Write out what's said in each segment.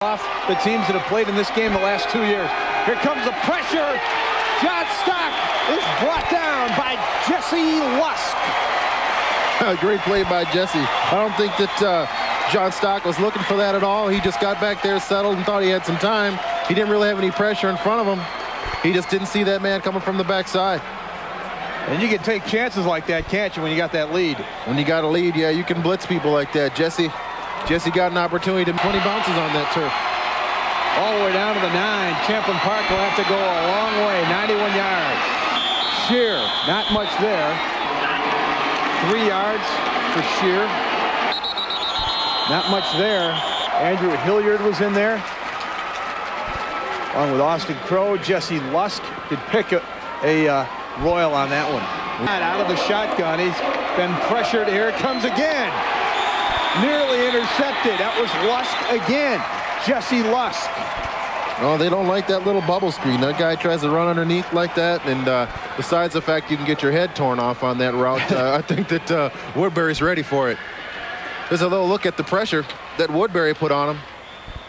off the teams that have played in this game the last 2 years. Here comes the pressure. John Stock is brought down by Jesse Lusk. Great play by Jesse. I don't think that John Stock was looking for that at all. He just got back there, settled, and thought he had some time. He didn't really have any pressure in front of him. He just didn't see that man coming from the backside. And you can take chances like that, can't you, when you got that lead? When you got a lead, yeah, you can blitz people like that. Jesse got an opportunity to 20 bounces on that turf. All the way down to the 9. Champlin Park will have to go a long way, 91 yards. Shear, not much there. 3 yards for Shear. Not much there. Andrew Hilliard was in there, along with Austin Crow. Jesse Lusk did pick a Royal on that one. Out of the shotgun. He's been pressured. Here it comes again. Nearly intercepted. That was Lusk again. Jesse Lusk. No, they don't like that little bubble screen. That guy tries to run underneath like that, and besides the fact you can get your head torn off on that route, I think that Woodbury's ready for it. There's a little look at the pressure that Woodbury put on him,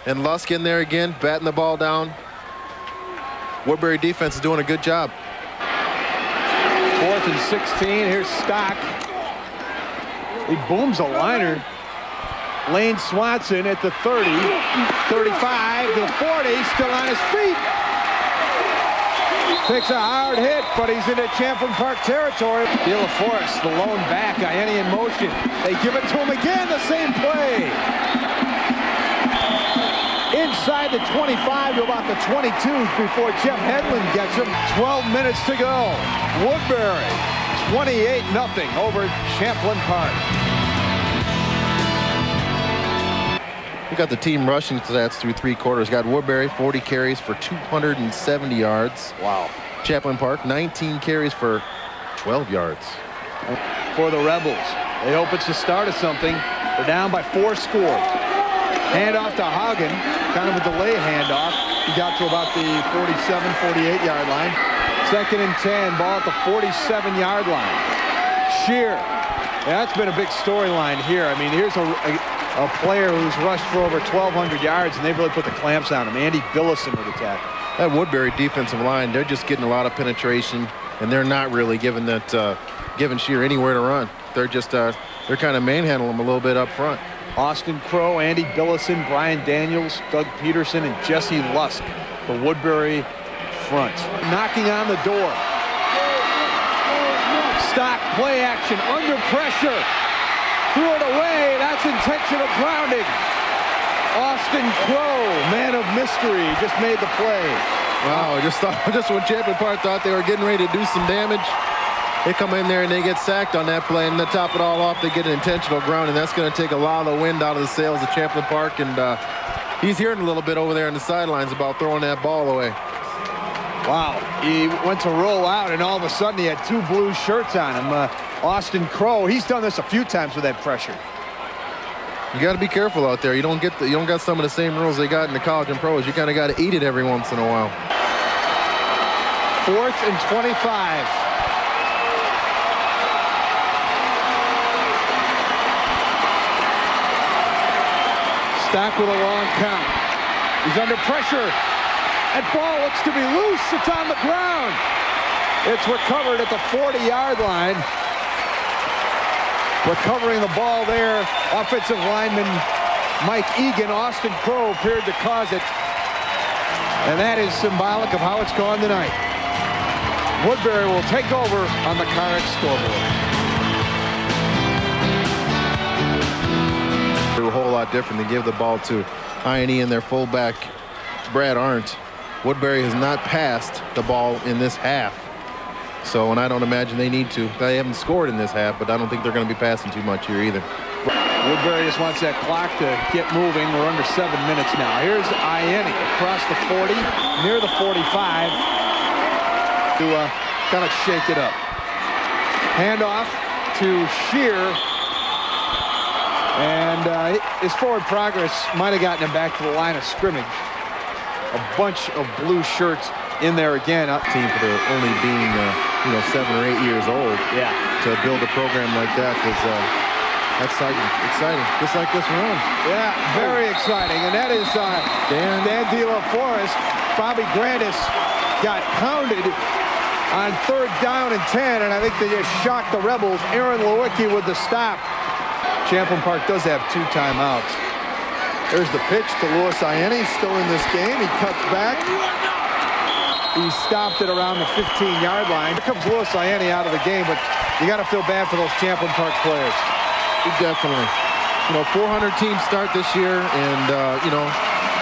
and Lusk in there again, batting the ball down. Woodbury defense is doing a good job. 4th and 16. Here's Stock. He booms a liner. Lane Swanson at the 30, 35 to the 40, still on his feet. Takes a hard hit, but he's into Champlin Park territory. De La Forest, the lone back, Ianni in motion. They give it to him again, the same play. Inside the 25 to about the 22 before Jeff Hedlund gets him. 12 minutes to go. Woodbury, 28-0 over Champlin Park. We got the team rushing stats through 3 quarters. Got Woodbury 40 carries for 270 yards. Wow. Champlin Park 19 carries for 12 yards. For the Rebels, they hope it's the start of something. They're down by 4 scores. Handoff to Hagen, kind of a delay handoff. He got to about the 47, 48 yard line. 2nd and 10, ball at the 47-yard line. Shear. Yeah, that's been a big storyline here. I mean, here's a player who's rushed for over 1,200 yards, and they've really put the clamps on him. Andy Billison with the tackle. That Woodbury defensive line, they're just getting a lot of penetration, and they're not really giving Shear anywhere to run. They're just they're kind of manhandling him a little bit up front. Austin Crow, Andy Billison, Brian Daniels, Doug Peterson, and Jesse Lusk, the Woodbury front. Knocking on the door. Stock play action under pressure. Threw it away. That's intentional grounding. Austin Crow, man of mystery, just made the play. Wow, just when Champlin Park thought they were getting ready to do some damage, they come in there and they get sacked on that play, and to top it all off, they get an intentional grounding. That's going to take a lot of the wind out of the sails of Champlin Park, and he's hearing a little bit over there on the sidelines about throwing that ball away. Wow, he went to roll out, and all of a sudden he had 2 blue shirts on him. Austin Crow, he's done this a few times with that pressure. You got to be careful out there. You don't got some of the same rules they got in the college and pros. You kind of got to eat it every once in a while. 4th and 25. Stock with a long count. He's under pressure. That ball looks to be loose. It's on the ground. It's recovered at the 40-yard line. Recovering the ball there, offensive lineman Mike Egan. Austin Crow appeared to cause it. And that is symbolic of how it's gone tonight. Woodbury will take over on the Carrick scoreboard. A whole lot different to give the ball to Ianni and their fullback, Brad Arndt. Woodbury has not passed the ball in this half. So, and I don't imagine they need to. They haven't scored in this half, but I don't think they're going to be passing too much here either. Woodbury just wants that clock to get moving. We're under 7 minutes now. Here's Ianni across the 40, near the 45, to kind of shake it up. Handoff to Shear. And his forward progress might have gotten him back to the line of scrimmage. A bunch of blue shirts in there again. Team for only being 7 or 8 years old. Yeah. To build a program like that was That's exciting. Just like this run. Yeah, very exciting. And that is Dan De La Forest. Bobby Grandis got pounded on 3rd down and 10, and I think they just shocked the Rebels. Aaron Lewicki with the stop. Champlin Park does have 2 timeouts. There's the pitch to Louis Ianni, still in this game. He cuts back. He stopped it around the 15-yard line. Here comes Louis Ianni out of the game, but you got to feel bad for those Champlin Park players. Definitely. 400 teams start this year, and,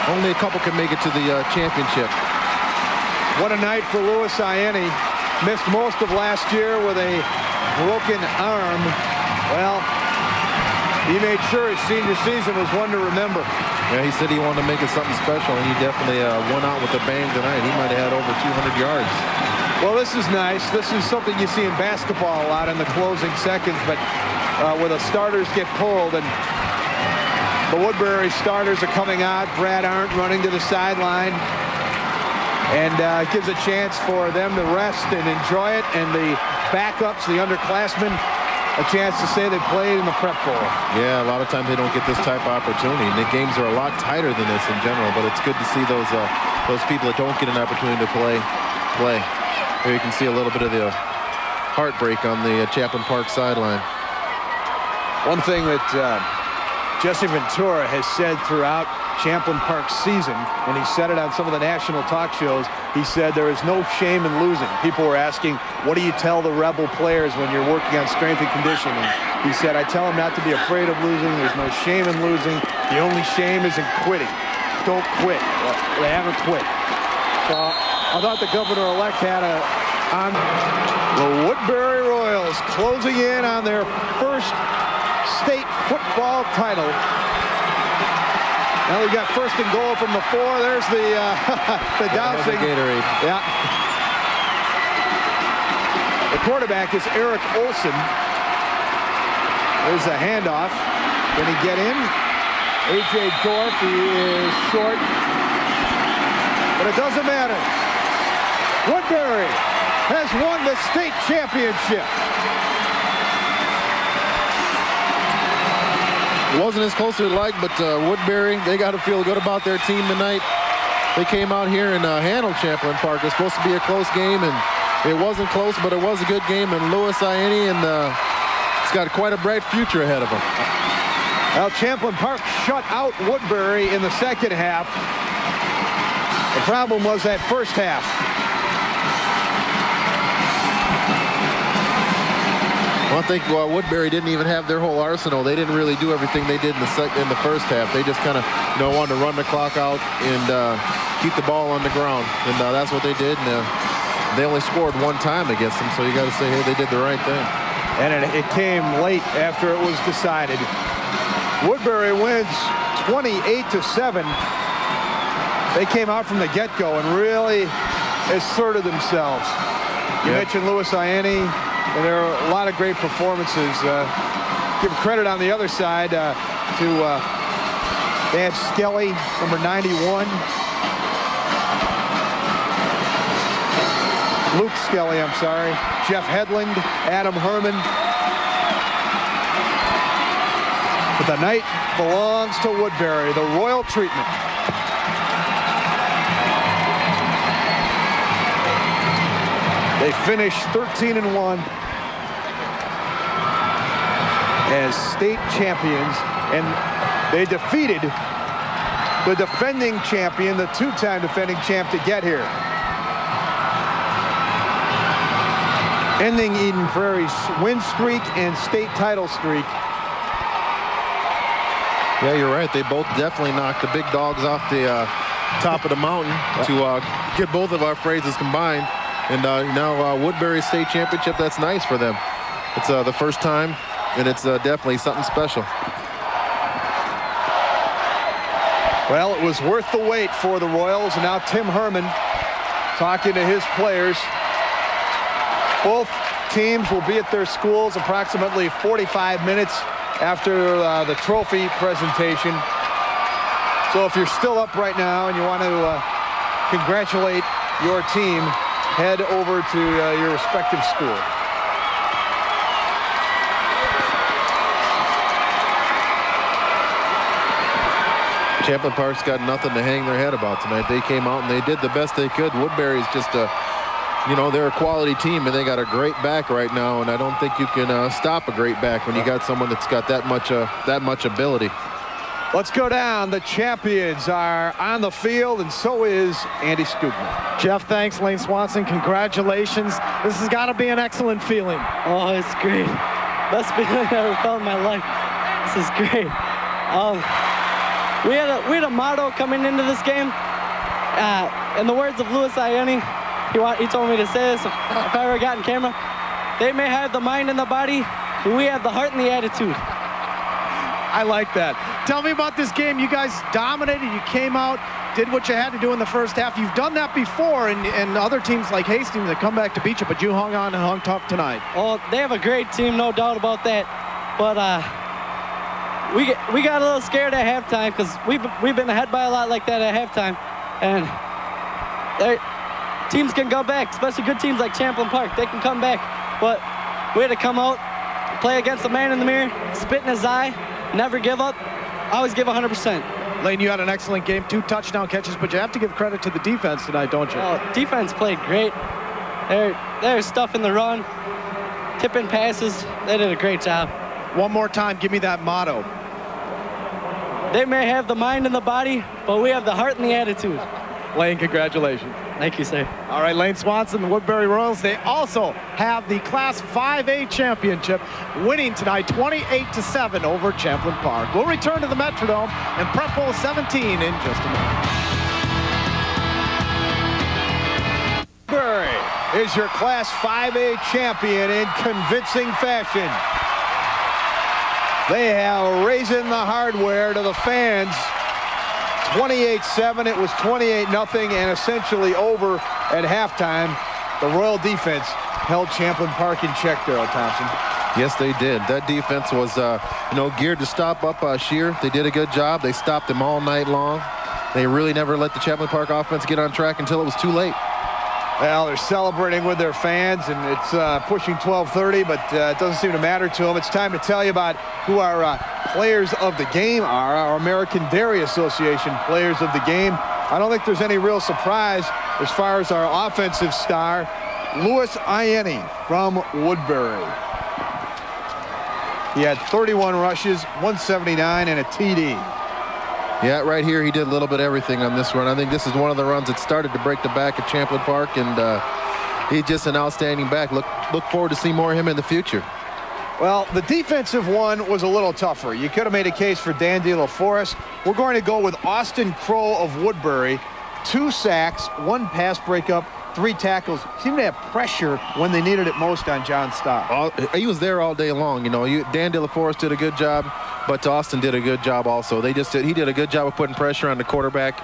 only a couple can make it to the championship. What a night for Louis Ianni. Missed most of last year with a broken arm. Well, he made sure his senior season was one to remember. Yeah, he said he wanted to make it something special, and he definitely went out with a bang tonight. He might have had over 200 yards. Well, this is nice. This is something you see in basketball a lot in the closing seconds, but where the starters get pulled, and the Woodbury starters are coming out. Brad Arndt running to the sideline, and it gives a chance for them to rest and enjoy it, and the backups, the underclassmen, a chance to say they played in the prep bowl. Yeah, a lot of times they don't get this type of opportunity, and the games are a lot tighter than this in general, but it's good to see those people that don't get an opportunity to play. Here you can see a little bit of the heartbreak on the Champlin Park sideline. One thing that Jesse Ventura has said throughout Champlin Park's season, and he said it on some of the national talk shows, he said there is no shame in losing. People were asking, what do you tell the Rebel players when you're working on strength and conditioning? He said, I tell them not to be afraid of losing. There's no shame in losing. The only shame is in quitting. Don't quit. They haven't quit. So I thought the governor-elect had on the Woodbury Royals closing in on their first state football title. Now we've got 1st and goal from the 4. There's the dousing. Gatorade. Yeah. The quarterback is Eric Olson. There's a handoff. Can he get in? A.J. Dorff, he is short. But it doesn't matter. Woodbury has won the state championship. It wasn't as close as we'd like, but Woodbury, they got to feel good about their team tonight. They came out here and handled Champlin Park. It's supposed to be a close game, and it wasn't close, but it was a good game. And Louis Ianni, and he's got quite a bright future ahead of him. Well, Champlin Park shut out Woodbury in the second half. The problem was that first half. Well, I think Woodbury didn't even have their whole arsenal. They didn't really do everything they did in the first half. They just kind of wanted to run the clock out and keep the ball on the ground, and that's what they did. And they only scored 1 time against them, so you got to say, hey, they did the right thing. And it came late after it was decided. Woodbury wins 28-7. They came out from the get-go and really asserted themselves. You mentioned Louis Ianni. And there are a lot of great performances. Give credit on the other side to they had Skelly, number 91. Luke Skelly, I'm sorry. Jeff Hedlund, Adam Herman. But the night belongs to Woodbury, the royal treatment. They finished 13-1 as state champions, and they defeated the defending champion, the 2-time defending champ, to get here. Ending Eden Prairie's win streak and state title streak. Yeah, you're right. They both definitely knocked the big dogs off the top of the mountain to get both of our phrases combined. And now Woodbury State Championship, that's nice for them. It's the first time, and it's definitely something special. Well, it was worth the wait for the Royals, and now Tim Herman talking to his players. Both teams will be at their schools approximately 45 minutes after the trophy presentation. So if you're still up right now and you want to congratulate your team, head over to your respective school. Champlin Park's got nothing to hang their head about tonight. They came out and they did the best they could. Woodbury's just a, they're a quality team, and they got a great back right now, and I don't think you can stop a great back when you got someone that's got that much ability. Let's go down. The champions are on the field, and so is Andy Skugman. Jeff, thanks. Lane Swanson, congratulations. This has got to be an excellent feeling. Oh, it's great. Best feeling I've ever felt in my life. This is great. We had a motto coming into this game. In the words of Louis Ianni, he told me to say this if I ever got in camera. They may have the mind and the body, but we have the heart and the attitude. I like that. Tell me about this game. You guys dominated. You came out, did what you had to do in the first half. You've done that before, and other teams like Hastings that come back to beat you, but you hung on and hung tough tonight. Oh, they have a great team, no doubt about that. But we got a little scared at halftime because we've been ahead by a lot like that at halftime, and teams can go back, especially good teams like Champlin Park. They can come back, but we had to come out, play against the man in the mirror, spit in his eye, never give up, always give 100%. Lane, you had an excellent game, 2 touchdown catches, but you have to give credit to the defense tonight, don't you? Oh, defense played great. There's stuff in the run, tipping passes. They did a great job. One more time, give me that motto. They may have the mind and the body, but we have the heart and the attitude. Lane, congratulations. Thank you, sir. All right, Lane Swanson, the Woodbury Royals, they also have the Class 5A championship, winning tonight 28-7 over Champlin Park. We'll return to the Metrodome and Prep Bowl 17 in just a minute. Woodbury is your Class 5A champion in convincing fashion. They have raised the hardware to the fans. 28-7, it was 28-0 and essentially over at halftime. The Royal defense held Champlin Park in check, Darrell Thompson. Yes, they did. That defense was, geared to stop up Shear. They did a good job. They stopped them all night long. They really never let the Champlin Park offense get on track until it was too late. Well, they're celebrating with their fans, and it's pushing 12:30, but it doesn't seem to matter to them. It's time to tell you about who our players of the game are, our American Dairy Association players of the game. I don't think there's any real surprise as far as our offensive star, Louis Ianni from Woodbury. He had 31 rushes, 179, and a TD. Yeah, right here he did a little bit of everything on this run. I think this is one of the runs that started to break the back of Champlin Park, and he's just an outstanding back. Look forward to seeing more of him in the future. Well, the defensive one was a little tougher. You could have made a case for Dan De La Forest. We're going to go with Austin Crow of Woodbury. 2 sacks, 1 pass breakup, 3 tackles. Seemed to have pressure when they needed it most on John Stock. He was there all day long. Dan De La Forest did a good job, but Austin did a good job also. He did a good job of putting pressure on the quarterback.